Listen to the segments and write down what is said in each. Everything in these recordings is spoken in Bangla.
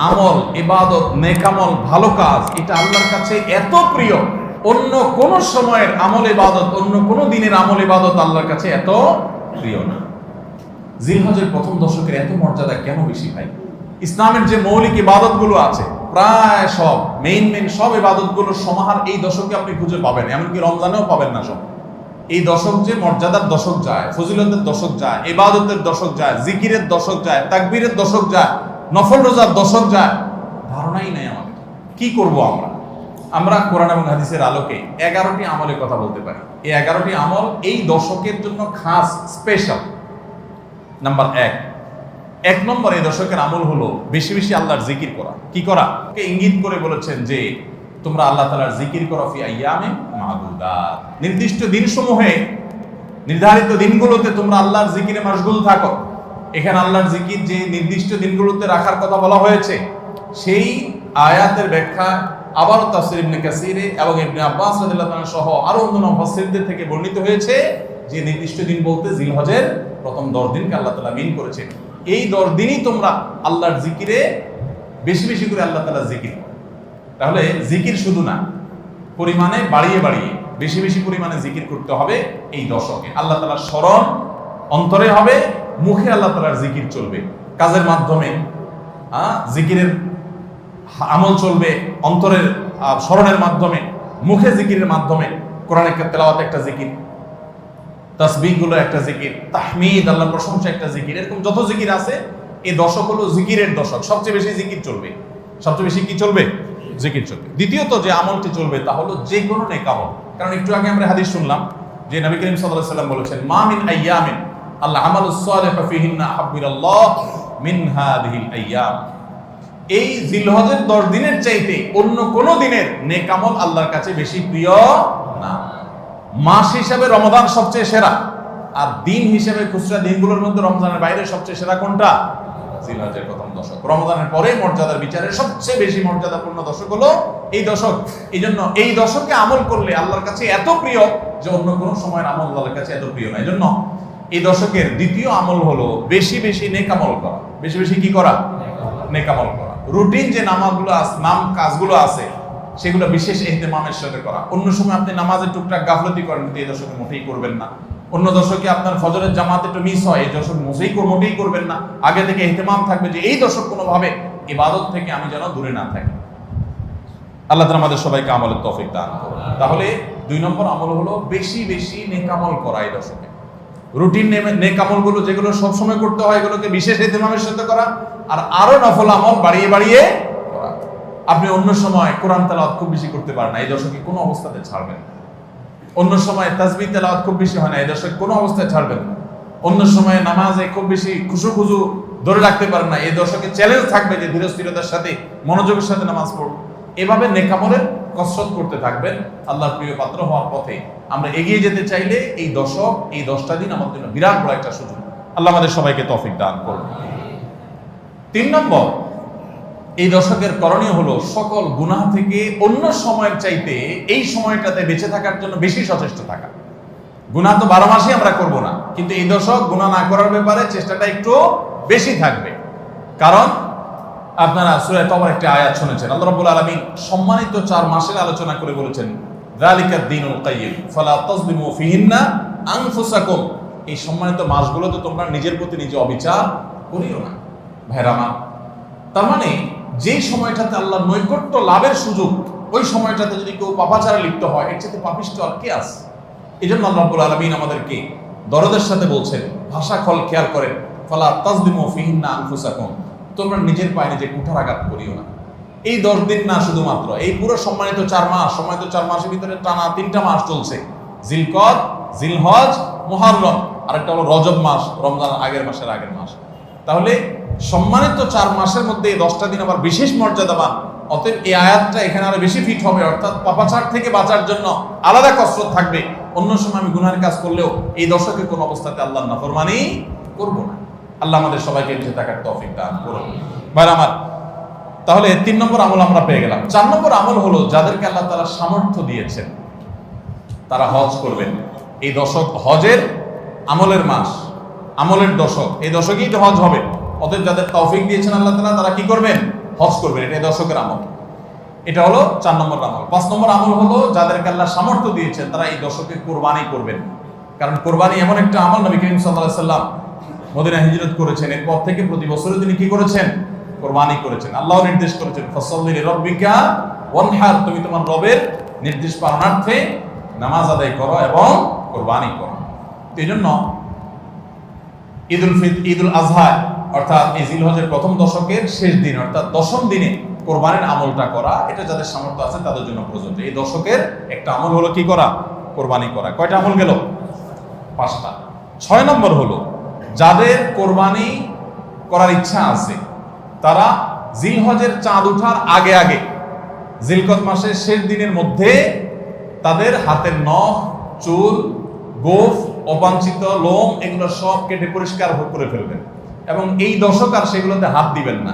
আমল, ইবাদত, নেকামল, ভালো কাজ, এটা আল্লাহর কাছে এত প্রিয়, অন্য কোন সময়ের আমল ইবাদত, অন্য কোন দিনের আমল ইবাদত আল্লাহর কাছে এত প্রিয় না। জিলহজের প্রথম দশকের এত মর্যাদা কেন বেশি ভাই? ইসলামের যে মৌলিক ইবাদত গুলো আছে প্রায় সব মেইন সব ইবাদত গুলোর সমাহার এই দশকে আপনি খুঁজে পাবেন, এমনকি রমজানেও পাবেন না সব। এই দশক যে মর্যাদার দশক যায়, ফজিলতের দশক যায়, ইবাদতের দশক যায়, জিকিরের দশক যায়, তাকবীরের দশক যায়, নফল রোজার দশক যায়, ধারণাই নাই আমাদের। কি করব আমরা কোরআন এবং হাদিসের আলোকে 11টি আমলের কথা বলতে পারি। এই 11টি আমল এই দশকের জন্য খাস, স্পেশাল। নাম্বার এক নম্বর এই দশকের আমল হলো বেশি বেশি আল্লাহর জিকির করা। কি করা? ইঙ্গিত করে বলেছেন যে তোমরা আল্লাহ তাআলার জিকির করো ফি আইয়ামিন মাদুদাত, নির্দিষ্ট দিনসমূহে, নির্ধারিত দিনগুলোতে তোমরা আল্লাহর জিকিরে মাশগুল থাকো। এখানে আল্লাহর জিকির যে নির্দিষ্ট দিনগুলোতে রাখার কথা বলা হয়েছে, সেই আয়াতের ব্যাখ্যা আবার তাফসীর ইবনে কাসিরে এবং ইবনে আব্বাস রাদিয়াল্লাহু তাআলা সহ আরো অন্যান্য মুফাসসিরদের থেকে বর্ণিত হয়েছে যে নির্দিষ্ট দিন বলতে জিলহজের প্রথম 10 দিনকে আল্লাহ তাআলা মিন করেছেন। এই 10 দিনই তোমরা আল্লাহর জিকিরে বেশি বেশি করে আল্লাহ তাআলার জিকির করো। তাহলে জিকির শুধু না, পরিমাণে বাড়িয়ে বাড়িয়ে বেশি বেশি পরিমাণে জিকির করতে হবে এই দশকে। আল্লাহ তাআলার স্মরণ অন্তরে হবে, মুখে আল্লাহ তাআলার জিকির চলবে, কাজের মাধ্যমে জিকিরের আমল চলবে, অন্তরের স্মরণের মাধ্যমে, মুখে জিকিরের মাধ্যমে। কোরআনের তেলাওয়াত একটা জিকির, তাসবিহ গুলো একটা জিকির, তাহমিদ আল্লাহর প্রশংসা একটা জিকির, এরকম যত জিকির আছে এই দশক হলো জিকিরের দশক। সবচেয়ে বেশি জিকির চলবে, সবচেয়ে বেশি কি চলবে? জিকির চলবে। দ্বিতীয়ত যে আমলটি চলবে তা হলো যে কোনো নেক আমল। কারণ একটু আগে আমরা হাদিস শুনলাম যে নবী করিম সাল্লাল্লাহু আলাইহি ওয়াসাল্লাম বলেছেন, মা মিন আইয়ামিন আল আমালুস সালিহু ফিহিন্না আহাব্বিলাল্লাহ মিন হাযিহিল আইয়াম। এই জিলহজের 10 দিনের চাইতে অন্য কোন দিনের নেক আমল আল্লাহর কাছে বেশি প্রিয় না। মাস হিসাবে রমজান সবচেয়ে সেরা, আর দিন হিসাবে খুচরা দিনগুলোর মধ্যে রমজানের বাইরে সবচেয়ে সেরা কোনটা? জিলহজের প্রথম দশক। রমজানের পরে মর্যাদার বিচারে সবচেয়ে বেশি মর্যাদাপূর্ণ দশক হলো এই দশক। এই জন্য এই দশকে আমল করলে আল্লাহর কাছে এত প্রিয় যে অন্য কোনো সময়ের আমল আল্লাহর কাছে এত প্রিয় না। এই জন্য এই দশকের দ্বিতীয় আমল হলো বেশি বেশি নেক আমল করা। বেশি বেশি কি করা? নেক আমল করা। রুটিন যে নামাজগুলো আছে, কাজগুলো আছে, সেগুলো বিশেষ ইহতিমামের সাথে করা। অন্য সময় আপনি নামাজের টুকটাক গাফলতি করেন, কিন্তু এই দশকে মোটেই করবেন না। অন্য দশকে আপনার ফজরের জামাত একটু মিস হয়, এই দশক মোটেই করবেন না। আগে থেকে ইহতিমাম থাকবে যে এই দশক কোনোভাবে ইবাদত থেকে আমি যেন দূরে না থাকি। আল্লাহ তাআলা আমাদের সবাইকে আমলের তৌফিক দান করুন। তাহলে 2 নম্বর আমল হলো বেশি বেশি নেক আমল করা এই দশকে। রুটিন নেক আমলগুলো যেগুলো সবসময় করতে হয় এগুলোকে বিশেষ ইহতিমামের সাথে করা, আর আরো নফল আমল বাড়িয়ে বাড়িয়ে করা। আপনি অন্য সময় কোরআন তেলাওয়াত খুব বেশি করতে পারেন না, এই দশকে কোনো অবস্থাতে ছাড়বেন না। অন্য সময় তাসবিহ তেলাওয়াত খুব বেশি হয় না, এই দশকে কোনো অবস্থায় ছাড়বেন না। অন্য সময় নামাজে খুব বেশি খুশু ধরে রাখতে পারেন না, এই দশকে চ্যালেঞ্জ থাকবে যে ধীরস্থিরতার সাথে মনোযোগের সাথে নামাজ পড়ব। এভাবে নেক আমলের কসরত করতে থাকবেন আল্লাহর প্রিয় পাত্র হওয়ার পথে। আমরা এগিয়ে যেতে চাইলে এই দশক, এই 10টা দিন আমাদের জন্য বিরাট বড় একটা সুযোগ। আল্লাহ আমাদের সবাইকে তৌফিক দান করুন। 3 নম্বর, এই দশকের করণীয় হলো সকল গুনাহ থেকে অন্য সময়ের চাইতে এই সময়টাতে বেঁচে থাকার জন্য বেশি সচেষ্ট থাকা। গুনাহ তো 12 মাসই আমরা করব না, কিন্তু এই দশক গুনাহ না করার ব্যাপারে চেষ্টাটা একটু বেশি থাকবে। কারণ আপনারা সূরা তওবার একটা আয়াত শুনেছেন, আল্লাহ রাব্বুল আলামিন সম্মানিত 4 মাসের আলোচনা করে বলেছেন, যালিকাদ দীনুল কাইয়্যিম ফালা তাজলিমু ফিহিন্না আনফুসাকুম। এই সম্মানিত মাসগুলোতে তোমরা নিজের প্রতি নিজে অবিচার করিও না। ভাইরা আমার, তার মানে যেই সময়টাতে আল্লাহর নৈকট্য লাভের সুযোগ, ওই সময়টাতে যদি কেউ পাপাচারে লিপ্ত হয়, এর চেয়ে পাপিষ্ঠ আর কে আছে? এই জন্য আল্লাহ রাব্বুল আলামিন আমাদেরকে দরদের সাথে বলছেন, ভাষা খেয়াল করেন, ফালা তাজলিমু ফিহিন্না আনফুসাকুম, তোমরা নিজের পায়ে নিজে কুঠারাঘাত করিও না। এই 10 দিন না, শুধুমাত্র এই পুরো সম্মানিত 4 মাস, সম্মানিত 4 মাসের ভিতরে টানা 3টা মাস চলছে, জিলকদ, জিলহজ, মুহররম, আরেকটা হলো রজব মাস, রমজান আগের মাস। তাহলে সম্মানিত 4 মাসের মধ্যে এই 10টা দিন আবার বিশেষ মর্যাদাবান। অতএব এই আয়াতটা এখানে আরো বেশি ফিট হবে, অর্থাৎ পাপাচার থেকে বাঁচার জন্য আলাদা কসরত থাকবে। অন্য সময় আমি গুনাহের কাজ করলেও এই দশকে কোন অবস্থাতে আল্লাহর নাফরমানি করব না। আল্লাহ আমাদের সবাইকে বেঁচে থাকার তৌফিক দান করুন। ভাই আমার, তাহলে 3 নম্বর আমল আমরা পেয়ে গেলাম। 4 নম্বর আমল হলো যাদেরকে আল্লাহ তাআলা সামর্থ্য দিয়েছেন তারা হজ করবেন। এই দশক হজের আমলের মাস, আমলের দশক, এই দশকেই তো হজ হবে। অতএব যাদের তৌফিক দিয়েছেন আল্লাহ তাআলা, তারা কি করবেন? হজ করবেন, এটা এই দশকের আমল। এটা হলো 4 নম্বর আমল। 5 নম্বর আমল হলো যাদেরকে আল্লাহ সামর্থ্য দিয়েছেন তারা এই দশকে কোরবানি করবেন। কারণ কোরবানি এমন একটা আমল, নবী করিম সাল্লাল্লাহু আলাইহি সাল্লাম মদিনা হিজরত করেছেন, এরপর থেকে প্রতি বছরে তিনি কি করেছেন? কোরবানি করেছেন। আল্লাহ নির্দেশ করেছেন ফাসাল্লি লিরাব্বিকা ওয়ানহার, তুমি তোমার রবের নির্দেশ পালনার্থে নামাজ আদায় করো এবং কোরবানি করো। এই জন্য ঈদুল আজহা অর্থাৎ এই জিলহজের প্রথম দশকের শেষ দিন অর্থাৎ 10ম দিনে কোরবানির আমলটা করা, এটা যাদের সামর্থ্য আছে তাদের জন্য প্রযোজ্য। এই দশকের একটা আমল হলো কি করা? কোরবানি করা। কয়টা আমল গেল? 5টা। 6 নম্বর হলো যাদের কোরবানি করার ইচ্ছা আছে তারা জিলহজের চাঁদ ওঠার আগে আগে জিলকদ মাসের শেষ দিনের মধ্যে তাদের হাতের নখ, চুল, গোঁফ, অবাঞ্ছিত লোম এগুলো সব কেটে পরিষ্কার করে ফেলবেন এবং এই দশক আর সেগুলোতে হাত দিবেন না।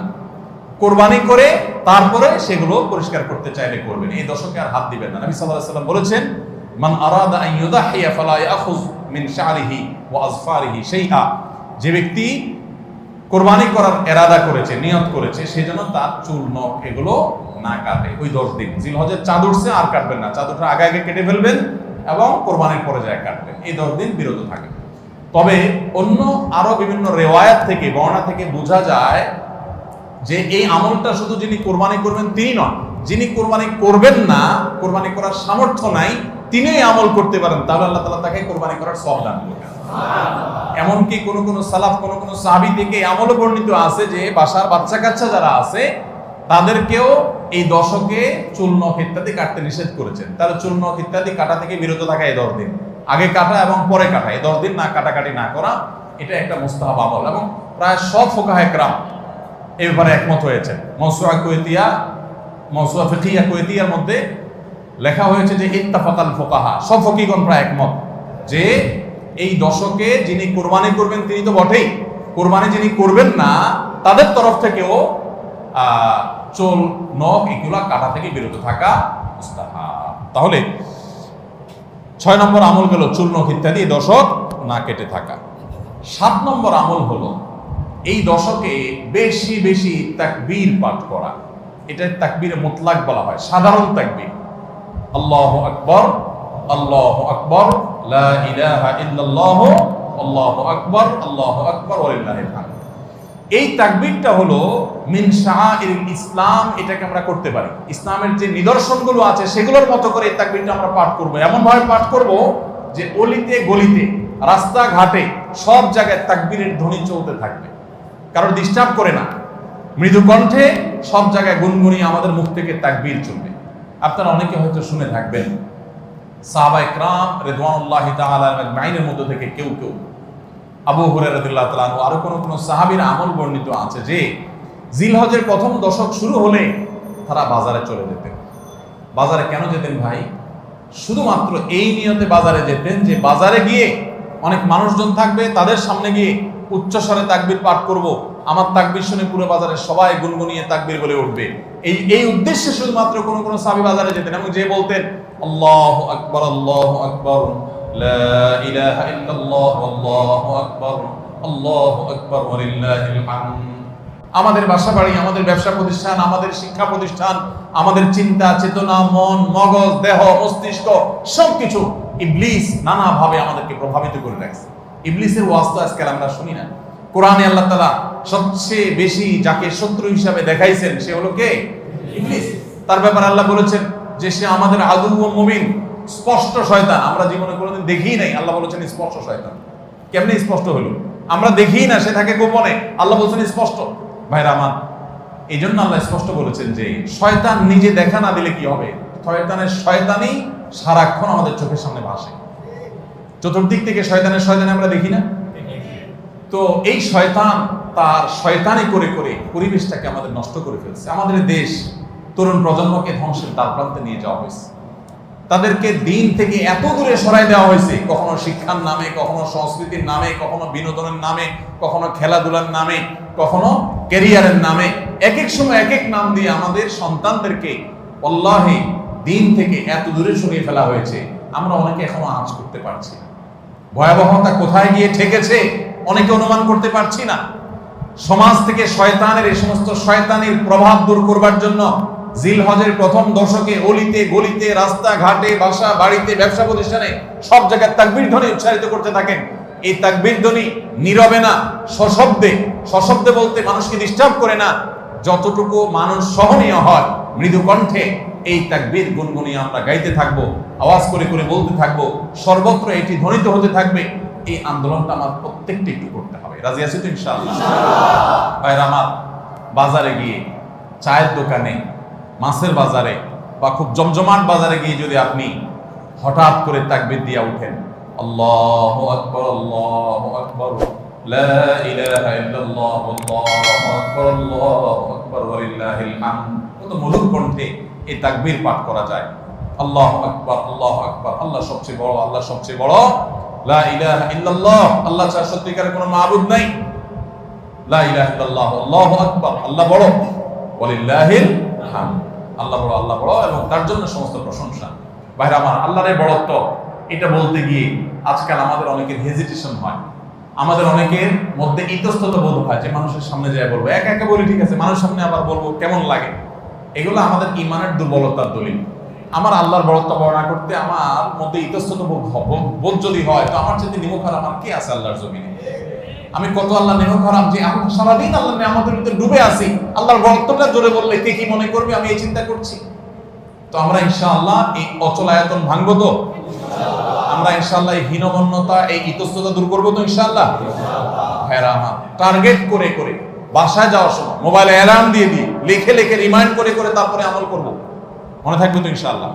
কোরবানি করে তারপরে সেগুলো পরিষ্কার করতে চাইলে করবেন, এই দশকে আর হাত দিবেন না। নবী সাল্লাল্লাহু আলাইহি ওয়াসাল্লাম বলেছেন, মান আরাদা আন ইউদাহিয়া ফালা ইয়াখুয মিন শা'রিহি ওয়া আযফারিহি শাইআ, যে ব্যক্তি কোরবানি করার ইরাদা করেছে, নিয়ত করেছে, সেজন্য তার চুল, নখ এগুলো না কাটে ওই 10 দিন। জিলহজের চাঁদ উঠছে আর কাটবেন না, চাঁদ ওঠার আগে আগে কেটে ফেলবেন এবং কোরবানির পরে যায় কাটবেন, এই 10 দিন বিরত থাকবেন। তবে অন্য আরো বিভিন্ন রিওয়ায়াত থেকে, বর্ণনা থেকে বোঝা যায় যে এই আমলটা শুধু যিনি কোরবানি করবেন তিনি নন, যিনি কোরবানি করবেন না, কোরবানি করার সামর্থ্য নাই, তিনি এই আমল করতে পারেন, তাহলে আল্লাহ তাআলা তাকে কোরবানি করার সওয়াব দান করবেন। এমনকি কোন কোন সালাফ, কোন কোন সাহাবী থেকে আমলও বর্ণিত আছে যে বাসার বাচ্চা কাচ্চা যারা আছে তাদেরকেও এই দশকে চুল, নখ ইত্যাদি কাটতে নিষেধ করেছেন। তাহলে চুল, নখ ইত্যাদি কাটা থেকে বিরত থাকা এই 10 দিন, আগে কাটা এবং পরে কাটা, এই 10 দিন না কাটাকাটি না করা, এটা একটা মুস্তাহাব আমল এবং প্রায় সব ফুকাহায়ে কেরাম এই ব্যাপারে একমত হয়েছে। মাওসুআ ফিকহিয়া কুয়েতিয়ার মধ্যে লেখা হয়েছে যে ইত্তাফাকাল ফুকাহা, সব ফকিহগণ প্রায় একমত যে এই দশকে যিনি কোরবানি করবেন তিনি তো বটেই, কোরবানি যিনি করবেন না তাদের তরফ থেকেও চুল, নখ এগুলা কাটা থেকে বিরত থাকা মুস্তাহাব। তাহলে 6 নম্বর আমল গেল চুল, নখ ইত্যাদি দশক না কেটে থাকা। 7 নম্বর আমল হলো এই দশকে বেশি বেশি তাকবীর পাঠ করা। এটা তাকবীরে মুতলাক বলা হয়, সাধারণ তাকবীর। আল্লাহু আকবার, আল্লাহু আকবার, লা ইলাহা ইল্লাল্লাহ, আল্লাহু আকবার, আল্লাহু আকবার ওয়া লিল্লাহিল হামদ। এই তাকবীরটা হলো মিন শাআইরিল ইসলাম, এটাকে আমরা করতে পারি। ইসলামের যে নিদর্শনগুলো আছে সেগুলোর মতো করে এই তাকবীরটা আমরা পাঠ করব, এমন ভাবে পাঠ করব যে অলিতে গলিতে, রাস্তাঘাটে সব জায়গায় তাকবীরের ধ্বনি চলতে থাকবে, কারোর ডিস্টার্ব করে না, মৃদু কণ্ঠে সব জায়গায় গুনগুনিয়ে আমাদের মুখ থেকে তাকবীর চলবে। আপনারা অনেকে হয়তো শুনে থাকবেন সাহাবায়ে কেরাম রিদওয়ানুল্লাহি তাআলা আজমাইনের মধ্যে থেকে কেউ কেউ, আবু হুরায়রা রাদিয়াল্লাহু তাআলা আনহু, আরো কোন কোন সাহাবীর আমল বর্ণিত আছে যে জিলহজের প্রথম দশক শুরু হলে তারা বাজারে চলে যেতেন। বাজারে কেন যেতেন ভাই? শুধুমাত্র এই নিয়তে বাজারে যেতেন যে বাজারে গিয়ে অনেক মানুষজন থাকবে, তাদের সামনে গিয়ে উচ্চস্বরে তাকবীর পাঠ করব, আমার তাকবীর শুনে পুরো বাজারে সবাই গুনগুনিয়ে তাকবীর বলে উঠবে, এই উদ্দেশ্যে শুধুমাত্র কোন কোন সাহাবী বাজারে যেতেন এবং যে বলতেন আল্লাহু আকবার, আল্লাহু আকবার, লা ইলাহা ইল্লাল্লাহ, আল্লাহু আকবার, আল্লাহু আকবার ওয়া লিল্লাহিল হামদ। আমাদের বাসা বাড়ি, আমাদের ব্যবসা প্রতিষ্ঠান, আমাদের শিক্ষা প্রতিষ্ঠান, আমাদের চিন্তা চেতনা, মন, মগজ, দেহ, মস্তিষ্ক সবকিছু ইবলিস নানাভাবে আমাদেরকে প্রভাবিত করে রাখছে। ইবলিসের ওয়াজ তো আজকাল আমরা শুনি না। কোরআনে আল্লাহ তাআলা সবচেয়ে বেশি যাকে শত্রু হিসাবে দেখাইছেন সে হলো কে? ইবলিস। তার ব্যাপারে আল্লাহ বলেছেন যে সে আমাদের আদু ও মুবিন, স্পষ্ট শয়তান। আমরা জীবনে কোনোদিন দেখিই নাই, আল্লাহ বলেছেন স্পষ্ট শয়তান। কেমনে স্পষ্ট হলো? আমরা দেখিই না, সে থাকে গোপনে, আল্লাহ বলেছেন স্পষ্ট। ভাইরা আমার, এই জন্য আল্লাহ স্পষ্ট বলেছেন যে শয়তান নিজে দেখা না দিলে কি হবে? শয়তানের শয়তানি সারাক্ষণ আমাদের চোখের সামনে ভাসে, চতুর্দিক থেকে শয়তানি আমরা দেখি না? তো এই শয়তান তার শয়তানি করে করে পরিবেশটাকে আমাদের নষ্ট করে ফেলছে। আমাদের দেশ তরুণ প্রজন্মকে ধ্বংসের দ্বারপ্রান্তে নিয়ে যাওয়া হয়েছে, তাদেরকে দিন থেকে এত দূরে সরাই দেওয়া হয়েছে, কখনো শিক্ষার নামে, কখনো সংস্কৃতির নামে, কখনো বিনোদনের নামে, কখনো খেলাধুলার নামে, কখনো ক্যারিয়ারের নামে, এক এক সময় এক এক নাম দিয়ে আমাদের সন্তানদেরকে আল্লাহি দিন থেকে এত দূরে সরিয়ে ফেলা হয়েছে, আমরা অনেকে এখনো আঁচ করতে পারছি না। ভয়াবহতা কোথায় গিয়ে ঠেকেছে অনেকে অনুমান করতে পারছি না। সমাজ থেকে শয়তানের এই সমস্ত শয়তানির প্রভাব দূর করবার জন্য জিলহজের প্রথম দশকে অলিতে গলিতে রাস্তা ঘাটে বাসা বাড়িতে ব্যবসা প্রতিষ্ঠানে সব জায়গায় তাকবীর ধ্বনি উচ্চারিত করতে থাকেন। এই তাকবীর ধ্বনি নীরবে না, সশব্দে, সশব্দে বলতে মানুষকে ডিস্টার্ব করে না, যতটুকু মানুষ সহনীয় হয় মৃদু কণ্ঠে এই তাকবীর গুনগুনিয়ে আমরা গাইতে থাকবো, আওয়াজ করে করে বলতে থাকবো, সর্বত্র এটি ধ্বনিত হতে থাকবে। এই আন্দোলনটা আমার প্রত্যেকটি একটু করতে হবে। রাজি আছি তো ইনশাআল্লাহ? ভাইরা আমার, বাজারে গিয়ে, চায়ের দোকানে, মাছের বাজারে বা খুব জমজমাট বাজারে গিয়ে যদি আপনি হঠাৎ করে তাকবীর দিয়ে উঠেন, আল্লাহু আকবার, আল্লাহু আকবার, লা ইলাহা ইল্লাল্লাহ, আল্লাহু আকবার, আল্লাহু আকবার, ওয়া লিল্লাহিল হামদ, কত মধুর কণ্ঠে এই তাকবীর পাঠ করা যায়। আল্লাহু আকবার, আল্লাহু আকবার, আল্লাহ সবচেয়ে বড়, আল্লাহ সবচেয়ে বড়, লা ইলাহা ইল্লাল্লাহ, আল্লাহ ছাড়া সত্যিকারের কোনো মাবুদ নাই, লা ইলাহা ইল্লাল্লাহ, আল্লাহু আকবার, আল্লাহ বড়, ওয়া লিল্লাহিল হামদ, আল্লাহ বড়, আল্লাহ বড় এবং তার জন্য সমস্ত প্রশংসা। ভাইরা আমার, আল্লাহর বড়ত্ব এটা বলতে গিয়ে আজকাল আমাদের অনেকের হেজিটেশন হয়, আমাদের অনেকের মধ্যে ইতস্তত বোধ হয় যে মানুষের সামনে যায় বলবো, একা একা বলি ঠিক আছে, মানুষের সামনে আবার বলবো কেমন লাগে। এগুলো আমাদের ইমানের দুর্বলতার দলিল। আমার আল্লাহর বড়ত্ব বর্ণনা করতে আমার মধ্যে ইতস্তত বোধ যদি হয়, তো আমার যদি নিমুখ হারাম আর কে আছে আল্লাহর জমিনে? আমি কত আল্লাহ নিমুখ হারাম যে আমি সারাদিন আল্লাহ আমাদের ভিতরে ডুবে আছি, আল্লাহর বড়ত্বটা জোরে বললে কে কি মনে করবে, আমি এই চিন্তা করছি। তো আমরা ইনশাআল্লাহ এই অচল আয়তন ভাঙবো তো, আমরা ইনশাআল্লাহ এই হীনমন্যতা, এই ইতস্ততা দূর করবো তো ইনশাআল্লাহ। ভাইরা আমার, টার্গেট করে করে বাসায় যাওয়ার সময় মোবাইলে অ্যালার্ম দিয়ে দিয়ে লিখে লিখে রিমাইন্ড করে করে তারপরে আমল করব, মনে থাকবে তো ইনশাআল্লাহ।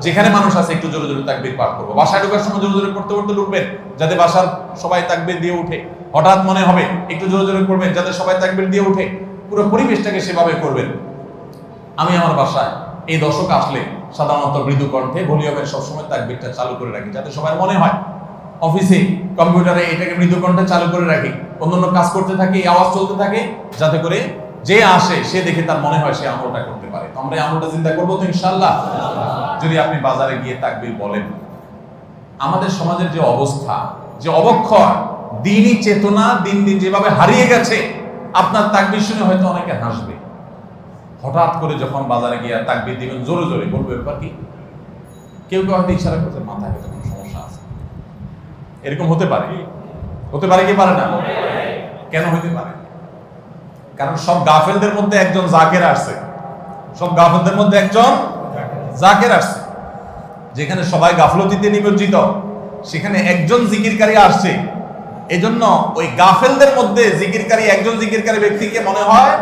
যেখানে মানুষ আছে একটু জোরে জোরে তাকবীর পাঠ করবো, বাসায় ঢোকার সময় জোরে জোরে পড়তে পড়তে ঢুকবেন যাতে বাসার সবাই তাকবীর দিয়ে উঠে। হঠাৎ মনে হবে একটু জোরে জোরে পড়বেন যাতে সবাই তাকবীর দিয়ে উঠে। পুরো পরিবেশটাকে সেভাবে করবেন। আমি আমার বাসায় এই দশক আসলে সাধারণত মৃদু কণ্ঠে ভলিউমের সবসময় তাকবীরটা চালু করে রাখি যাতে সবাই মনে হয়। অফিসে কম্পিউটারে এটাকে মৃদু কণ্ঠে চালু করে রাখি, অন্যান্য কাজ করতে থাকি, এই আওয়াজ চলতে থাকে যাতে করে যে আসে সে দেখে তার মনে হয় সে আমলটা করতে পারে। আমরা এই আমলটা চিন্তা করবো তো ইনশাআল্লাহ। যদি আপনি বাজারে গিয়ে তাকবীর বলেন, আমাদের সমাজের যে অবস্থা, যে অবক্ষয়, দ্বীনি চেতনা দিন দিন যেভাবে হারিয়ে গেছে, আপনার তাকবীর শুনে হয়তো অনেকে হাসবে। হঠাৎ করে যখন বাজারে গিয়ে তাকবীর দিবেন জোরে জোরে, বলবে ব্যাপার কি? কেউ কেউ হয়তো ইশারা করতে, মাথায় হয়তো কোনো সমস্যা আছে, এরকম হতে পারে। হতে পারে কি পারে না? কেন হতে পারে? কারণ সব গাফেলদের মধ্যে একজন জাকের আসছে, সব গাফেলদের মধ্যে একজন জাকের আসছে। যেখানে সবাই গাফলতিতে নিমজ্জিত, সেখানে একজন জিকিরকারী আসছে। এজন্য ওই গাফেলদের মধ্যে জিকিরকারী, একজন জিকিরকারী ব্যক্তিকে মনে হয়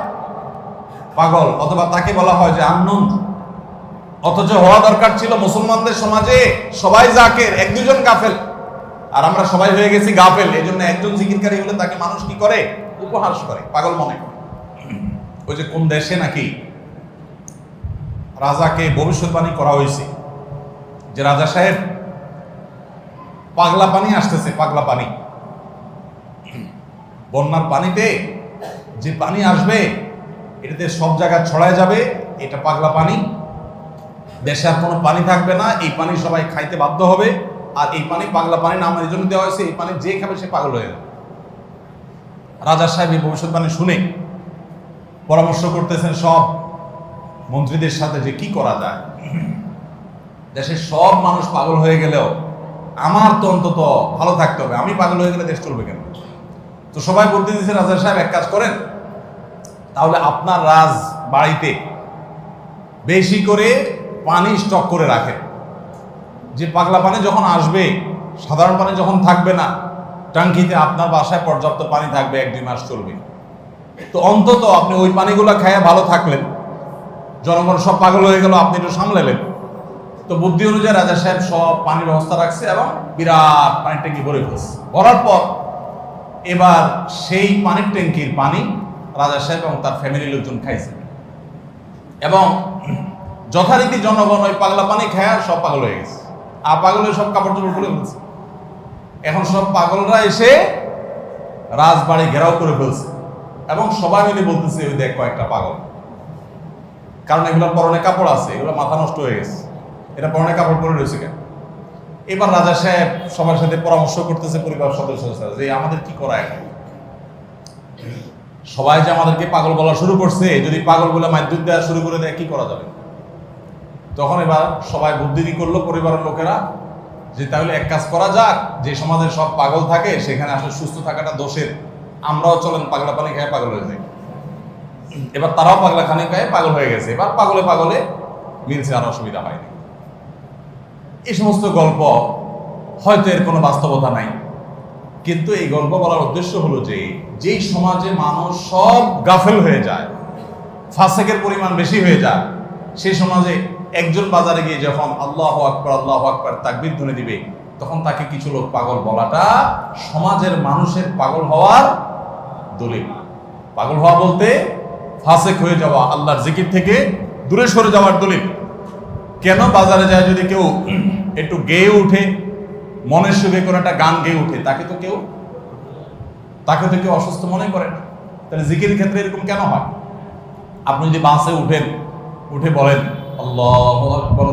পাগল, অথবা তাকে বলা হয় যে আননোন। অথচ হওয়া দরকার ছিল মুসলমানদের সমাজে সবাই জাকের, এক দুজন গাফেল, আর আমরা সবাই হয়ে গেছি গাফেল। এই জন্য একজন জিকিরকারী হলে তাকে মানুষ কি করে? উপহাস করে, পাগল মনে করে। ওই যে কোন দেশে নাকি রাজাকে ভবিষ্যৎবাণী করা হয়েছে যে রাজা সাহেব পাগলা পানি আসতেছে, পাগলা পানি, বন্যার পানিতে যে পানি আসবে এটাতে সব জায়গায় ছড়ায় যাবে, এটা পাগলা পানি, দেশে আর কোনো পানি থাকবে না, এই পানি সবাই খাইতে বাধ্য হবে। আর এই পানি পাগলা পানি নাম এই জন্য দেওয়া হয়েছে, এই পানি যে খাবে সে পাগল হয়ে যাবে। রাজা সাহেব এই ভবিষ্যৎবাণী শুনে পরামর্শ করতেছেন সব মন্ত্রীদের সাথে যে কি করা যায়। দেশের সব মানুষ পাগল হয়ে গেলেও আমার তো অন্তত ভালো থাকতে হবে, আমি পাগল হয়ে গেলে দেশ চলবে কেন? তো সবাই বলতে দিচ্ছে, রাজা সাহেব এক কাজ করেন, তাহলে আপনার রাজ বাড়িতে বেশি করে পানি স্টক করে রাখেন, যে পাগলা পানি যখন আসবে, সাধারণ পানি যখন থাকবে না, ট্যাঙ্কিতে আপনার বাসায় পর্যাপ্ত পানি থাকবে, 1-2 মাস চলবে। তো অন্তত আপনি ওই পানিগুলো খেয়ে ভালো থাকলেন, জনগণ সব পাগল হয়ে গেল, আপনি একটু সামলালেন। তো বুদ্ধি অনুযায়ী রাজা সাহেব সব পানির ব্যবস্থা রাখছে এবং বিরাট পানির ট্যাঙ্কি ভরে ফেলছে। ভরার পর এবার সেই পানির ট্যাঙ্কির পানি রাজা সাহেব এবং তার ফ্যামিলির লোকজন খাইছে, এবং যথারীতি জনগণ ওই পাগলা পানি খায় সব পাগল হয়ে গেছে। আর পাগল হয়ে সব কাপড় চোপড় খুলে ফেলছে। এখন সব পাগলরা এসে রাজবাড়ি ঘেরাও করে ফেলছে এবং সবাই মিলে বলতেছে, ওই দেখ কয়েকটা পাগল। কারণ এগুলোর পরনে কাপড় আছে, এগুলো মাথা নষ্ট হয়ে গেছে, এটা পরনে কাপড় পরে রয়েছে কেন? এবার রাজা সাহেব সবার সাথে পরামর্শ করতেছে, পরিবার সদস্য যে আমাদের কি করা এখন। সবাই যে আমাদেরকে পাগল বলা শুরু করছে, যদি পাগল বলে মাধ্যম দেওয়া শুরু করে দেয় কি করা যাবে? তখন এবার সবাই বুদ্ধি করলো পরিবারের লোকেরা যে তাহলে এক কাজ করা যাক, যে সমাজে সব পাগল থাকে সেখানে আসলে সুস্থ থাকাটা দোষের, আমরাও চলেন পাগলা পানি খেয়ে পাগল হয়ে যাই। এবার তারাও পাগলা খানি খায় পাগল হয়ে গেছে, এবার পাগলে পাগলে মিলছে, আর অসুবিধা হয়নি। এই সমস্ত গল্প হয়তো এর কোনো বাস্তবতা নাই, কিন্তু এই গল্প বলার উদ্দেশ্য হলো যে যেই সমাজে মানুষ সব গাফেল হয়ে যায়, ফাসেকের পরিমাণ বেশি হয়ে যায়, সেই সমাজে একজন বাজারে গিয়ে যখন আল্লাহু আকবার তাকবীর ধ্বনি দিবে, তখন তাকে কিছু লোক পাগল বলাটা সমাজের মানুষের পাগল হওয়ার দলিল। পাগল হওয়া বলতে ফাসেক হয়ে যাওয়া, আল্লাহর জিকির থেকে দূরে সরে যাওয়ার দলিল। কেন বাজারে যায় যদি কেউ একটু গেয়ে উঠে, মনের সুখে কোনো একটা গান গেয়ে উঠে, তাকে তো কেউ অসুস্থ মনে করে না। তাহলে জিকির ক্ষেত্রে এরকম কেন হয়? আপনি যদি বাসে উঠে বলেন আল্লাহু আকবার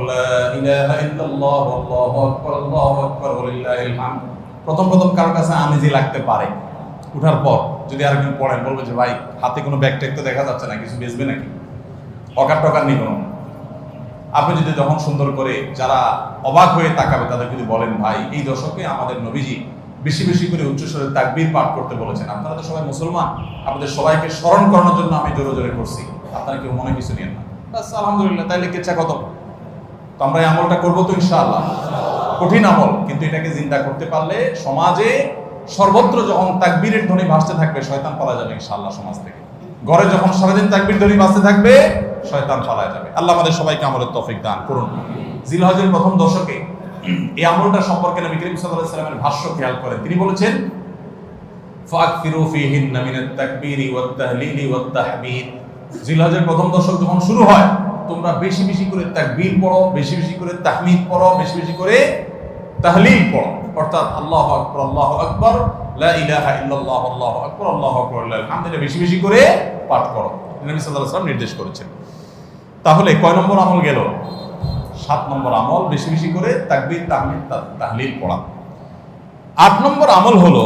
লা ইলাহা ইল্লাল্লাহ আল্লাহু আকবার ওয়ালিল্লাহিল হামদ, প্রথম কারোর কাছে আনইজি লাগতে পারে। উঠার পর যদি আরেকজন পড়েন, বলবে যে ভাই হাতে কোনো ব্যাগ ট্যাগ তো দেখা যাচ্ছে না, কিছু বেচবে নাকি? অকার টকার নেই কোনো। আপনি যদি তখন সুন্দর করে যারা অবাক হয়ে তাকাবে তাদের যদি বলেন, ভাই এই দশকে আমাদের নবীজি বেশি বেশি করে উচ্চস্বরে তাকবীর পাঠ করতে বলেছেন, আপনারা তো সবাই মুসলমান, আপনাদের সবাইকে স্মরণ করানোর জন্য আমি জোরে জোরে করছি, আপনারা কেউ মনে কিছু নিয়েন না, আলহামদুলিল্লাহ, তাইলে কেচ্ছা কত। তো আমরা এই আমলটা করবো তো ইনশাআল্লাহ। কঠিন আমল, কিন্তু এটাকে জিন্দা করতে পারলে সমাজে সর্বত্র যখন তাকবীরের ধ্বনি ভাসতে থাকবে, শয়তান পালা যাবে ইনশাআল্লাহ সমাজ থেকে। ঘরে যখন সারাদিন তাকবীর ধ্বনি ভাসতে থাকবে, শয়তান পালা যাবে। আল্লাহ আমাদের সবাইকে আমলের তৌফিক দান করুন। জিলহজের প্রথম দশকে এই আমলটা সম্পর্কে নবী করিম সাল্লাল্লাহু আলাইহি ওয়াসাল্লামের ভাষ্য খেয়াল করেন। তিনি বলেছেন, ফাকফিরু ফীহিন্না মিনাত তাকবীরি ওয়াত তাহলিলি ওয়াত তাহমিদ। জিলহজের প্রথম দশক যখন শুরু হয়, তোমরা বেশি বেশি করে তাকবীর পড়ো, বেশি বেশি করে তাহমিদ পড়ো, বেশি বেশি করে তাহলিল পড়ো, অর্থাৎ আল্লাহু আকবার লা ইলাহা ইল্লাল্লাহ আল্লাহু আকবার ওয়ালিল্লাহিল হামদ, এটা বেশি বেশি করে পাঠ করো, নবী সাল্লাল্লাহু আলাইহি ওয়াসাল্লাম নির্দেশ করেছেন। তাহলে কয় নম্বর আমল গেল? 7 নম্বর আমল, বেশি বেশি করে তাকবীর তাহমিদ তাহলিল পড়া। 8 নম্বর আমল হলো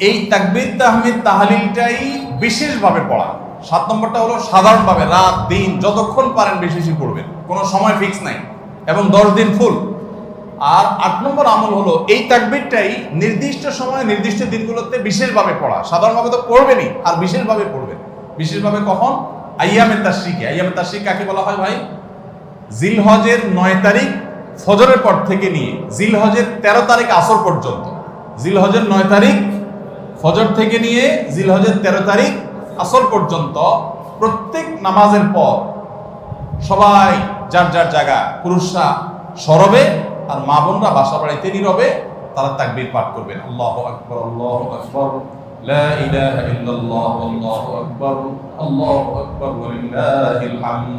এই তাকবীর তাহমিদ তাহলিলটাই বিশেষভাবে পড়া। 7 নম্বরটা হলো সাধারণভাবে রাত দিন যতক্ষণ পারেন বেশি বেশি পড়বেন, কোনো সময় ফিক্স নাই, এবং 10 দিন ফুল। আর 8 নম্বর আমল হলো এই তাকবীরটাই নির্দিষ্ট সময় নির্দিষ্ট দিনগুলোতে বিশেষভাবে পড়া। সাধারণভাবে তো পড়বেনই, আর বিশেষভাবে পড়বেন। বিশেষভাবে কখন? আইয়ামে তাশরিকে। আইয়ামে তাশরিক কাকে বলা হয় ভাই? জিলহজের 9 তারিখ ফজরের পর থেকে নিয়ে জিলহজের 13 তারিখ আসর পর্যন্ত। জিলহজের 9 তারিখ ফজর থেকে নিয়ে জিলহজের 13 তারিখ আসর পর্যন্ত প্রত্যেক নামাজের পর সবাই যার যার জায়গা, পুরুষরা সরবে আর মা বোনরা বাসা বাড়িতে নীরবে তারা তাকবীর পাঠ করবেন। আল্লাহু আকবার লা ইলাহা ইল্লাল্লাহ আল্লাহু আকবার ওয়ালিল্লাহিল হামদ।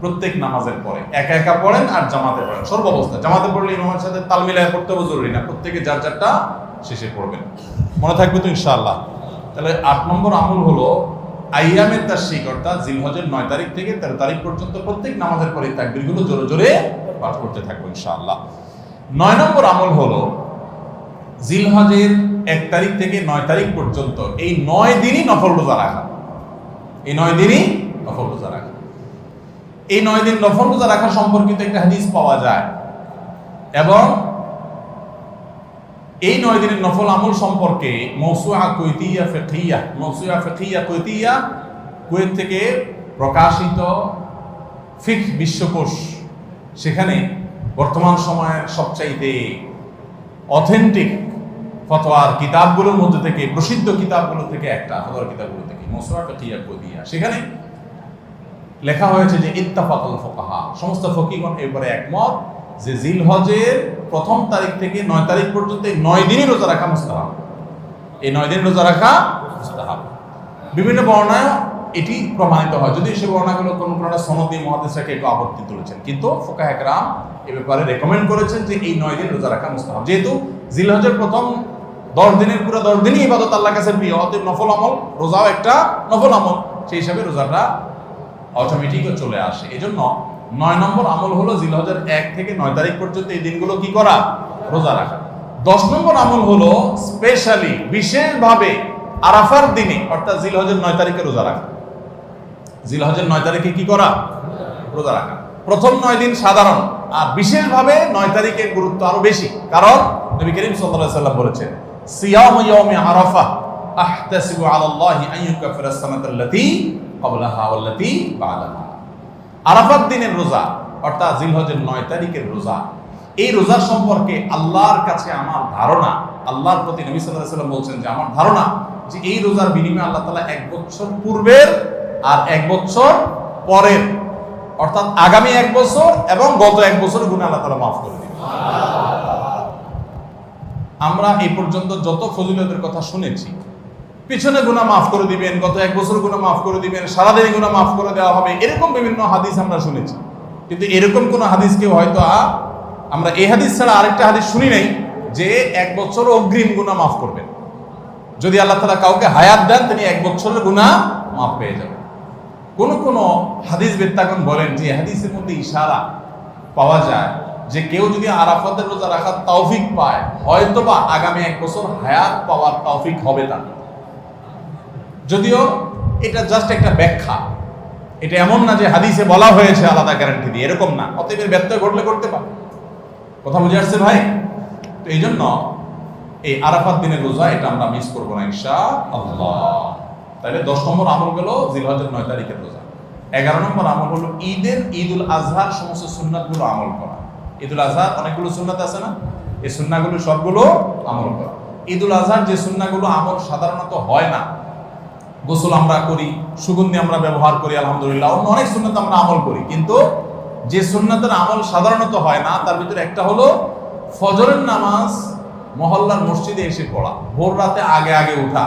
প্রত্যেক নামাজের পরে একা একা পড়েন আর জামাতে পড়েন, সর্বাবস্থায়। জামাতে পড়লে ইমামের সাথে তাল মিলায় পড়তে হবে জরুরি না, প্রত্যেকে যার যারটা শেষে পড়বেন। মনে থাকবে তো ইনশাআল্লাহ? তাহলে 8 নম্বর আমল হলো আইয়ামে তাশরিক, অর্থাৎ জিলহজের 9 তারিখ থেকে 13 তারিখ পর্যন্ত প্রত্যেক নামাজের পরে তাকবীরগুলো জোরে জোরে পাঠ করতে থাকবো ইনশাআল্লাহ। 9 নম্বর আমল হলো জিলহজের 1 তারিখ থেকে 9 তারিখ পর্যন্ত এই 9 দিনই নফল রোজা রাখা। এই 9 দিনই নফল রোজা রাখা। এই 9 দিন নফল রোজা রাখা সম্পর্কিত একটা হাদিস পাওয়া যায়, এবং এই 9 দিনের নফল আমল সম্পর্কে মওসুআ ফিকহিয়া কুয়েত থেকে প্রকাশিত ফিকহ বিশ্বকোষ, সেখানে বর্তমান সময়ের সবচাইতে অথেন্টিক ফতোয়ার কিতাবগুলোর মধ্যে থেকে, প্রসিদ্ধ কিতাবগুলো থেকে একটা, ফতোয়ার কিতাবগুলো থেকে মওসুআ ফিকহিয়া কুয়েতিয়া, সেখানে লেখা হয়েছে যে ইত্তাফাকাল ফুকাহা, সমস্ত ফকিহগণ এবারে একমত যে জিলহজের 1 তারিখ থেকে 9 তারিখ পর্যন্ত এই 9 দিনই রোজা রাখা মুস্তাহাব। এই 9 দিন রোজা রাখা মুস্তাহাব। বিভিন্ন বর্ণনায় এটি প্রমাণিত হয়, যদি সে বর্ণনাগুলো কোনটা সনদি মুহাদ্দিসরা কেউ আপত্তি তুলেছেন, কিন্তু ফুকাহা একরাম এই ব্যাপারে রেকমেন্ড করেছেন যে এই 9 দিন রোজা রাখা মুস্তাহাব। যেহেতু জিলহজের প্রথম 10 দিনের পুরো 10 দিনই ইবাদত আল্লাহর কাছে প্রিয়, অতএব নফল আমল, রোজাও একটা নফল আমল, সেই হিসাবে রোজাটা অটোমেটিক চলে আসে। এজন্য 9 নম্বর আমল হলো জিলহজের 1 থেকে 9 তারিখ পর্যন্ত এই দিনগুলো কি করা? রোজা রাখা। 10 নম্বর আমল হলো স্পেশালি বিশেষভাবে আরাফার দিনে অর্থাৎ জিলহজের 9 তারিখে রোজা রাখা। জিলহজের 9 তারিখে কি করা? রোজা রাখা। প্রথম 9 দিন সাধারণ, আর বিশেষভাবে 9 তারিখের গুরুত্ব আরো বেশি, কারণ নবী করিম সাল্লাল্লাহু আলাইহি ওয়াসাল্লাম বলেছেন, সিয়ামু ইয়াউমি আরাফা আহতাসিবু আলাল্লাহি আন ইউকাফিরা আস-সানাতাল্লাতী ক্বাবলাহা ওয়াল্লাতী বা'দাহা। আরাফাত দিনের রোজা অর্থাৎ জিলহজের 9 তারিখের রোজা, এই রোজা সম্পর্কে আল্লাহর কাছে আমার ধারণা, আল্লাহর প্রতি নবী সাল্লাল্লাহু আলাইহি ওয়াসাল্লাম বলছেন যে আমার ধারণা যে এই রোজার বিনিময়ে আল্লাহ তাআলা 1 বছর পূর্বের আর 1 বছর পরের, অর্থাৎ আগামী 1 বছর এবং গত 1 বছরের গুনাহ আল্লাহ তাআলা মাফ করে দিবেন। আমরা এই পর্যন্ত যত ফজিলতের কথা শুনেছি, পিছনে গুনাহ মাফ করে দিবেন, গত 1 বছর গুনাহ মাফ করে দিবেন, সারাদিন গুনাহ মাফ করে দেওয়া হবে, এরকম বিভিন্ন হাদিস আমরা শুনেছি। কিন্তু এরকম কোন হাদিস কেউ হয়তো আমরা এই হাদিস ছাড়া আরেকটা হাদিস শুনি নাই যে 1 বছর অগ্রিম গুনাহ মাফ করবেন। যদি আল্লাহ তাআলা কাউকে হায়াত দেন, তিনি 1 বছরের গুনাহ মাফ পেয়ে যাবেন। কোন কোন হাদিস বিদ্যাগণ বলেন যে হাদিসের মধ্যে ইশারা পাওয়া যায় যে কেউ যদি আরাফাতের রোজা রাখার তৌফিক পায়, হয়তোবা আগামী 1 বছর হায়াত পাওয়ার তৌফিক হবে তার। যদিও এটা জাস্ট একটা ব্যাখ্যা, এটা এমন না যে হাদিসে বলা হয়েছে আলাদা গ্যারান্টি দিয়ে, এরকম না। অতএব ব্যত্যয় ঘটলে করতে পারে। কথা বুঝে আসছে ভাই? তো এই জন্য এই আরাফাত দিনের রোজা এটা আমরা মিস করবো না ইনশাআল্লাহ। তাহলে 10 নম্বর আমল গেল জিলহজের 9 তারিখের রোজা। 11 নম্বর আমল হলো ঈদুল আজহার সমস্ত সুন্নাতগুলো আমল করা। ঈদুল আজহার অনেকগুলো সুন্নাত আছে না, এই সুন্নাহগুলো সবগুলো আমল করা। ঈদুল আজহার যে সুন্নাহগুলো আমল সাধারণত হয় না, গোসল আমরা করি, সুগন্ধি আমরা ব্যবহার করি, আলহামদুলিল্লাহ, অন্য অনেক সুন্নাত আমরা আমল করি, কিন্তু যে সুন্নাতের আমল সাধারণত হয় না তার ভিতরে একটা হলো ফজরের নামাজ মহল্লার মসজিদে এসে পড়া, ভোর রাতে আগে আগে উঠা।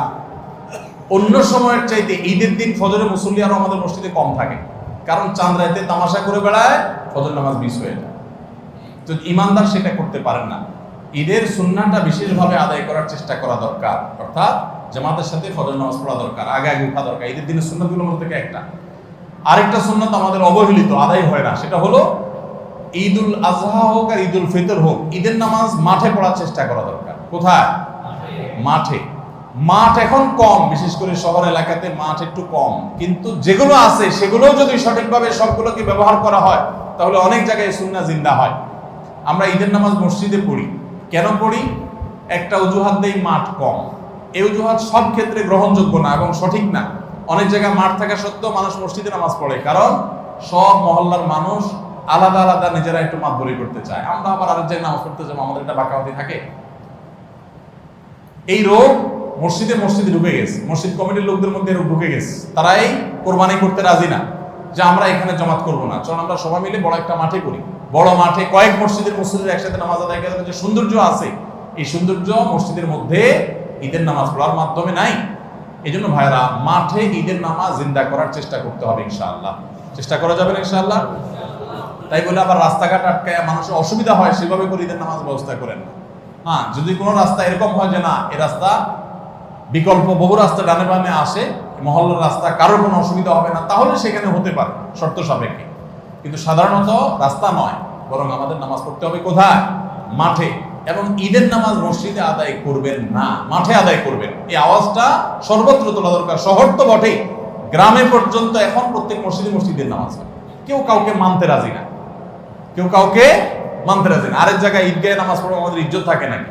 অন্য সময়ের চাইতে ঈদের দিন ফজরের মুসল্লি আরো আমাদের মসজিদে কম থাকে, কারণ চাঁদ রাতে তামাশা করে বেড়ায়, ফজর নামাজ মিস হয়ে যায়। তো ইমানদার সেটা করতে পারেন না। ঈদের সুন্নাহটা বিশেষভাবে আদায় করার চেষ্টা করা দরকার, অর্থাৎ জামাতের সাথে ফজর নামাজ পড়া দরকার, আগে আগে উঠা দরকার। ঈদের দিনের সুন্নাতগুলোর মধ্যে থেকে একটা। আরেকটা সুন্নাত আমাদের অবহেলিত, আদায় হয় না, সেটা হলো ঈদুল আজহা হোক আর ঈদুল ফিতর হোক, ঈদের নামাজ মাঠে পড়ার চেষ্টা করা দরকার। কোথায়? মাঠে। মাঠ এখন কম, বিশেষ করে শহর এলাকাতে মাঠ একটু কম, কিন্তু যেগুলো আছে সেগুলো যদি সঠিকভাবে সবগুলোকে ব্যবহার করা হয় তাহলে অনেক জায়গায় সুন্নাহ জিন্দা হয়। আমরা ঈদের নামাজ মসজিদে পড়ি, কেন পড়ি? একটা অজুহাত দেই, মাঠ কম। এই অজুহাত সব ক্ষেত্রে গ্রহণযোগ্য না এবং সঠিক না। অনেক জায়গায় মাঠ থাকা সত্ত্বেও মানুষ মসজিদে নামাজ পড়ে, কারণ সব মহল্লার মানুষ আলাদা আলাদা নিজেরা একটু মাতবরি করতে চায়। আমরা আবার আরেক জায়গায় নামাজ পড়তে যাবো, আমাদের একটা বাঁকাবাতি থাকে। এই রোগ মসজিদে ঢুকে গেছে, মসজিদ কমিটির লোকদের মধ্যে রোগ ঢুকে গেছে। তারাই কোরবানি করতে রাজি না, যে আমরা এখানে জমাত করবো না, চল আমরা সবাই মিলে বড় একটা মাঠে করি। বড় মাঠে কয়েক মসজিদের একসাথে নামাজ আদায় করার যে সৌন্দর্য আছে, এই সৌন্দর্য মসজিদের মধ্যে ঈদের নামাজ পড়ার মাধ্যমে নাই। এই জন্য ভাইরা, মাঠে ঈদের নামাজ জিন্দা করার চেষ্টা করতে হবে ইনশাআল্লাহ। চেষ্টা করা যাবে না ইনশাআল্লাহ? তাই বলে আবার রাস্তাঘাট আটকায় মানুষের অসুবিধা হয় সেভাবে করে ঈদের নামাজ ব্যবস্থা করেন না। হ্যাঁ, যদি কোনো রাস্তা এরকম হয় যে না, এই রাস্তা বিকল্প বহু রাস্তা ডানে বামে আসে, মহল্লার রাস্তা, কারোর কোনো অসুবিধা হবে না, তাহলে সেখানে হতে পারে শর্ত সাপেক্ষে। কিন্তু সাধারণত রাস্তা নয়, বরং আমাদের নামাজ পড়তে হবে কোথায়? মাঠে। এবং ঈদের নামাজ মসজিদে আদায় করবেন না, মাঠে আদায় করবেন। এই আওয়াজটা সর্বত্র তোলা দরকার। শহর তো বটেই, গ্রামে পর্যন্ত এখন প্রত্যেক মসজিদের নামাজ হয়। কেউ কাউকে মানতে রাজি না, আরেক জায়গায় ঈদগাহে নামাজ পড়ে আমাদের ইজ্জত থাকে নাকি?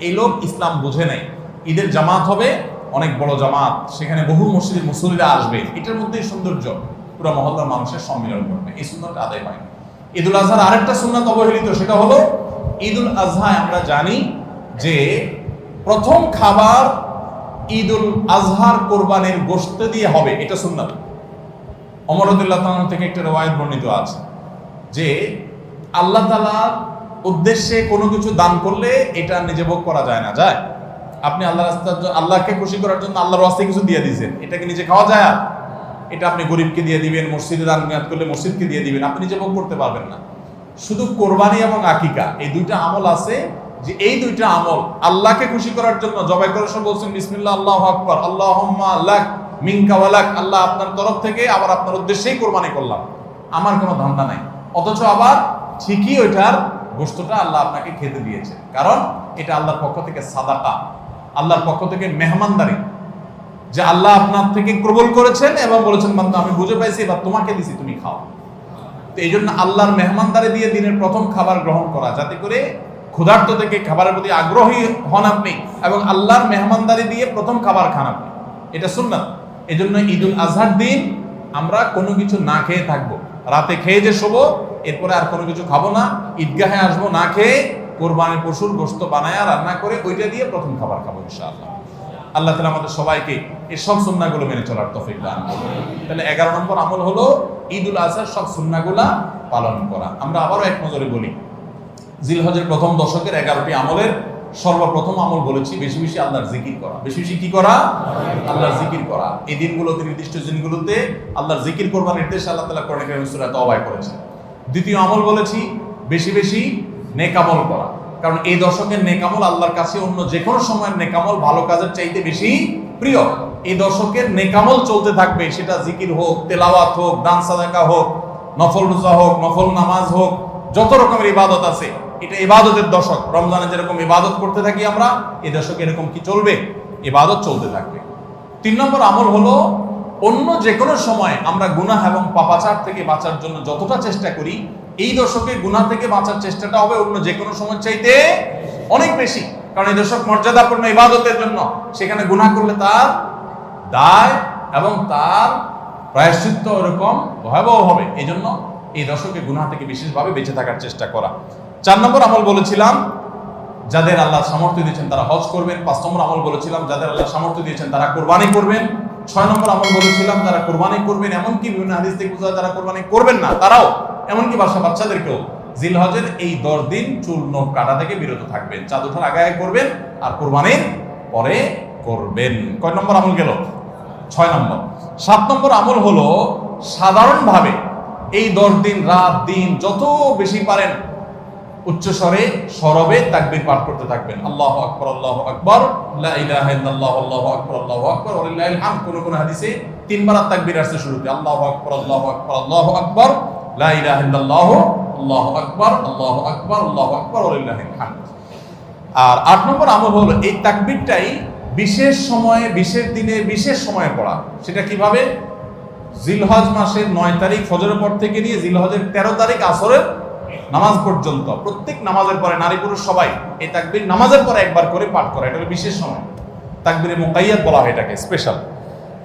এই লোক ইসলাম বুঝে নাই। ঈদের জামাত হবে, অনেক বড় জামাত, সেখানে বহু মসজিদের মুসল্লিরা আসবে, এটার মধ্যেই সৌন্দর্য, পুরো মহল্লার মানুষের সম্মিলন করবে। এই সুন্নাতটা আদায় হয় না। ঈদুল আজহার আরেকটা সুন্নাত অবহেলিত, সেটা হলো ঈদুল আজহায় আমরা জানি যে প্রথম খাবার ঈদুল আজহার কোরবানির গোশত দিয়ে হবে, এটা সুন্নাত। ওমর রাদিয়াল্লাহু তাআলা থেকে একটা riwayat বর্ণিত আছে যে আল্লাহ তাআলার উদ্দেশ্যে কোনো কিছু দান করলে এটা নিজে ভোগ করা যায় না। যায়? আপনি আল্লাহকে খুশি করার জন্য আল্লাহর ওয়াস্তে কিছু দিয়ে দিয়েছেন, এটাকে নিজে খাওয়া যায়? এটা আপনি গরিবকে দিয়ে দিবেন, মসজিদে দান নিয়াত করলে মসজিদকে দিয়ে দিবেন, আপনি নিজে ভোগ করতে পারবেন না। শুধু কোরবানি এবং আকিকা, এই দুইটা আমল আছে যে এই দুইটা আমল আল্লাহকে খুশি করার জন্য জবাই করার সময় বলছেন বিসমিল্লাহ, আল্লাহু আকবার, আল্লাহুম্মা লাক মিনকা ওয়া লাক, আল্লাহ আপনার তরফ থেকে আবার আপনার উদ্দেশ্যেই কোরবানি করলাম, আমার কোনো ধান্দা নাই। অথচ আবার ঠিকই ওইটার গোশতটা আল্লাহ আপনাকে খেতে দিয়েছে, কারণ এটা আল্লাহর পক্ষ থেকে সাদাকা, আল্লাহর পক্ষ থেকে মেহমানদারি। যে আল্লাহ আপনার থেকে কবুল করেছেন এবং বলেছেন বান্দা আমি বুঝে পাইছি এবার তোমাকে দিছি তুমি খাও। তো এই জন্য আল্লাহর মেহমানদারি দিয়ে দিনের প্রথম খাবার গ্রহণ করা, যাতে করে ক্ষুধার্ত থেকে খাবারের প্রতি আগ্রহী হন আপনি এবং আল্লাহর মেহমানদারি দিয়ে প্রথম খাবার খান আপনি, এটা সুন্নাত। এই জন্য ঈদুল আজহার দিন আমরা কোনো কিছু না খেয়ে থাকবো, রাতে খেয়ে যে শোবো, এরপরে আর কোনো কিছু খাবো না, ঈদগাহে আসবো না খেয়ে, কোরবানির পশুর গোশত বানায়া রান্না করে ওইটা দিয়ে প্রথম খাবার খাবো ইনশাআল্লাহ। আল্লাহ তাআলা আমাদের সবাইকে এই সব সুন্নাহগুলো মেনে চলার তৌফিক দান করুন। তাহলে 11 নম্বর আমল হলো ঈদুল আজহার সব সুন্নাহগুলা পালন করা। আমরা আবারও এক নজরে বলি, জিলহজের প্রথম দশকের 11টি আমলের সর্বপ্রথম আমল বলেছি বেশি বেশি আল্লাহর জিকির করা। বেশি বেশি কি করা? আল্লাহর জিকির করা। এই দিনগুলোতে, নির্দিষ্ট দিনগুলোতে আল্লাহর জিকির করবার নির্দেশ আল্লাহ তাআলা কোরআনে কারীমে সূরা তাওবায় করেছেন। দ্বিতীয় আমল বলেছি বেশি বেশি নেক আমল করা, কারণ এই দশকের নেক আমল আল্লাহর কাছে অন্য যে কোনো সময়ের নেক আমল ভালো কাজের চাইতে বেশি প্রিয়। এই দশকের নেক আমল চলতে থাকবে, সেটা জিকির হোক, তেলাওয়াত হোক, দান সাদাকা হোক, নফল রোজা হোক, নফল নামাজ হোক, যত রকমের ইবাদত আছে, এটা ইবাদতের দশক। রমজানে যেরকম ইবাদত করতে থাকি আমরা, এই দশকে এরকম কি চলবে? ইবাদত চলতে থাকবে। 3 নম্বর আমল হলো অন্য যে কোনো সময় আমরা গুনাহ এবং পাপাচার থেকে বাঁচার জন্য যতটা চেষ্টা করি, এই দশকে গুনাহ থেকে বাঁচার চেষ্টাটা হবে অন্য যে কোনো সময় চাইতে অনেক বেশি। কারণ এই দশক মর্যাদাপূর্ণ ইবাদতের জন্য, সেখানে গুনাহ করলে তার দায় এবং তার প্রায়শ্চিত্ত এরকম ভয়াবহ হবে। এই জন্য এই দশকে গুনাহ থেকে বিশেষভাবে বেঁচে থাকার চেষ্টা করা। 4 নম্বর আমল বলেছিলাম যাদের আল্লাহ সামর্থ্য দিয়েছেন তারা হজ করবেন। 5 নম্বর আমল বলেছিলাম যাদের আল্লাহ সামর্থ্য দিয়েছেন তারা কোরবানি করবেন। 6 নম্বর আমল বলেছিলাম যারা কোরবানি করবেন, এমনকি বিভিন্ন হাদিস থেকে বোঝা যায় যারা কোরবানি করবেন না তারাও, এমনকি বাচ্চাদেরকেও জিলহজের এই 10 দিন চুল নখ কাটা থেকে বিরত থাকবেন। চাঁদ ওঠার আগে আগে করবেন আর কোরবানির পরে করবেন। কয় নম্বর আমল গেল? 6 নম্বর। 7 নম্বর আমল হলো সাধারণভাবে এই 10 দিন রাত দিন যত বেশি পারেন উচ্চ স্বরে সরবে তাকবীর পাঠ করতে থাকবেন। আল্লাহু আকবার, আল্লাহু আকবার, লা ইলাহা ইল্লাল্লাহ, আল্লাহু আকবার, আল্লাহু আকবার, ওয়া লিল্লাহিল হামদ। কোন হাদিসে 3 বার তাকবীর আসছে শুরুতে, আল্লাহু আকবার, আল্লাহু আকবার, আল্লাহু আকবার, লা ইলাহা ইল্লাল্লাহ, আল্লাহু আকবার, আল্লাহু আকবার, আল্লাহু আকবার, ওয়া লিল্লাহিল হামদ। আর 8 নম্বর আমল হলো এই তাকবীরটাই বিশেষ সময়ে, বিশেষ দিনে, বিশেষ সময়ে পড়া। সেটা কিভাবে? জিলহজ মাসের 9 তারিখ ফজরের পর থেকে নিয়ে জিলহজের 13 তারিখ আসরের নামাজ পর্যন্ত প্রত্যেক নামাজের পরে নারী পুরুষ সবাই এই তাকবীর নামাজের পরে একবার করে পাঠ করা। এটা হলো বিশেষ সময়, তাকবীরে মুকাইয়াদ বলা হয় এটাকে, স্পেশাল।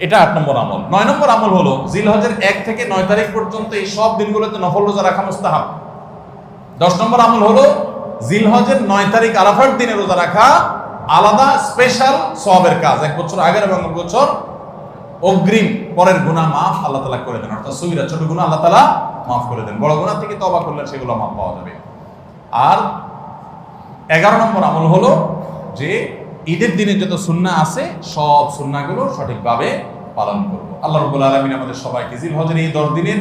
এটা 8 নম্বর আমল। 9 নম্বর আমল হলো জিলহজের 1 থেকে 9 তারিখ পর্যন্ত এই সব দিনগুলোতে নফল রোজা রাখা মুস্তাহাব। 10 নম্বর আমল হলো জিলহজের 9 তারিখ আরাফার দিনে রোজা রাখা আলাদা স্পেশাল সওয়াবের কাজ। 1 বছর আগের এবং 1 বছর অগ্রিম পরের গুনাহ মাফ আল্লাহ তাআলা করে দেন। অর্থাৎ সগীরা ছোট গুনাহ আল্লাহ তাআলা মাফ করে দেন, বড় গুনাহ থেকে তওবা করলে সেগুলো মাফ পাওয়া যাবে। আর 11 নম্বর আমল হলো যে ঈদের দিনে যত সুন্নাহ আছে সব সুন্নাহগুলো সঠিকভাবে পালন করব। আল্লাহ রাব্বুল আলামিন আমাদের সবাইকে জিলহজের এই 10 দিনের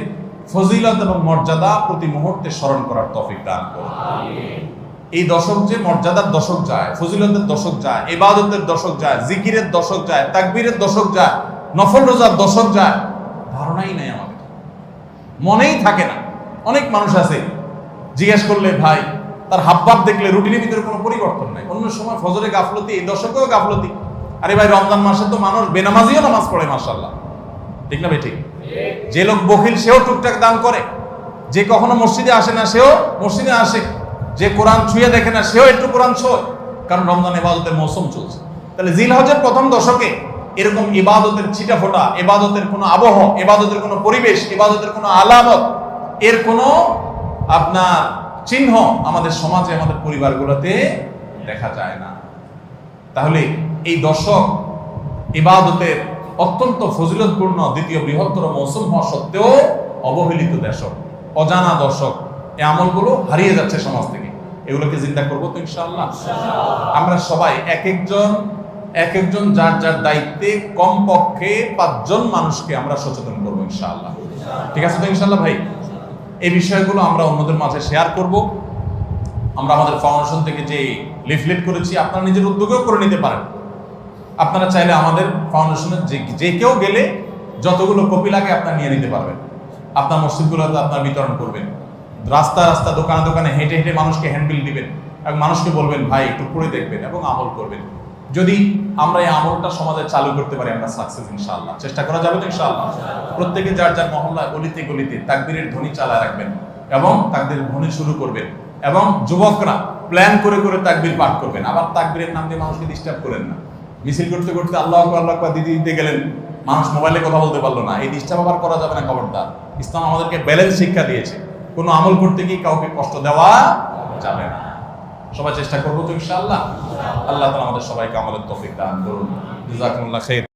ফজিলত এবং মর্যাদা প্রতি মুহূর্তে স্মরণ করার তৌফিক দান করুন। আমিন। এই দশক যে মর্যাদার দশক যায়, ফজিলতের দশক যায়, ইবাদতের দশক যায়, জিকিরের দশক যায়, তাকবীরের দশক যায়, নফল রোজার দশক যায়, ধারণাই নাই আমাদের, মনেই থাকে না। অনেক মানুষ আছে জিজ্ঞেস করলে ভাই তার হাবভাব দেখলে রুটিনের ভিতরে কোনো পরিবর্তন নাই। অন্য সময় ফজরে গাফলতি, এই দশকেও গাফলতি। আরে ভাই রমজান মাসে তো মানুষ বেনামাজিও নামাজ পড়ে, মাশাআল্লাহ, ঠিক না ভাই? ঠিক। যে লোক বখিল সেও টুকটাক দান করে, যে কখনো মসজিদে আসে না সেও মসজিদে আসে, যে কোরআন ছুঁয়ে দেখে না সেও একটু কোরআন ছোঁয়, কারণ রমজান ইবাদতের মৌসুম চলছে। তাহলে জিলহজের প্রথম দশকে এরকম ইবাদতের ছিটাফোঁটা, ইবাদতের কোনো আবহ, ইবাদতের কোনো পরিবেশ, ইবাদতের কোনো আলামত, এর কোনো আপনার চিহ্ন আমাদের সমাজে, আমাদের পরিবারগুলোতে দেখা যায় না। তাহলে এই দশক ইবাদতের অত্যন্ত ফজিলতপূর্ণ দ্বিতীয় বৃহত্তর মৌসুম হওয়া সত্ত্বেও অবহেলিত দশক, অজানা দশক। এই আমলগুলো হারিয়ে যাচ্ছে সমাজ থেকে। এগুলোকে জিন্দা করবো তো ইনশাআল্লাহ। আমরা সবাই এক একজন যার যার দায়িত্বে কমপক্ষে 5 জন মানুষকে আমরা সচেতন করবো ইনশাআল্লাহ। ঠিক আছে তো ইনশাআল্লাহ ভাই? এই বিষয়গুলো আমরা অন্যদের মাঝে শেয়ার করব। আমরা আমাদের ফাউন্ডেশন থেকে যে লিফলেট করেছি আপনারা নিজের উদ্যোগেও করে নিতে পারেন। আপনারা চাইলে আমাদের ফাউন্ডেশনের যে কেউ গেলে যতগুলো কপি লাগে আপনারা নিয়ে নিতে পারবেন। আপনার মসজিদগুলোতে আপনারা বিতরণ করবেন, রাস্তা রাস্তা দোকানে দোকানে হেঁটে হেঁটে মানুষকে হ্যান্ডবিল দিবেন এবং মানুষকে বলবেন ভাই একটু পড়ে দেখবেন এবং আমল করবেন। যদি আমরা এই আমলটা সমাজে চালু করতে পারি, আমরা সাকসেস ইনশাআল্লাহ। চেষ্টা করা যাবে তো ইনশাআল্লাহ। প্রত্যেকে যার যার মহল্লা গলিতে গলিতে তাকবীরের ধ্বনি চালায় রাখবেন এবং তাকবীরের ধ্বনি শুরু করবেন, এবং যুবকরা প্ল্যান করে করে তাকবীর পাঠ করবেন। আবার তাকবীরের নাম দিয়ে মানুষকে ডিস্টার্ব করেন না। মিছিল করতে করতে আল্লাহু আকবার আল্লাহু আকবার দিতে গেলেন, মানুষ মোবাইলে কথা বলতে পারলো না, এই ডিস্টার্ব আবার করা যাবে না, খবরদার। ইসলাম আমাদেরকে ব্যালেন্স শিক্ষা দিয়েছে, কোনো আমল করতে গিয়ে কাউকে কষ্ট দেওয়া যাবে না। সবাই চেষ্টা করবো তো ইনশাআল্লাহ। আল্লাহ তাআলা আমাদের সবাইকে আমলের তৌফিক দান করুন। জাযাকুমুল্লাহ খাইর।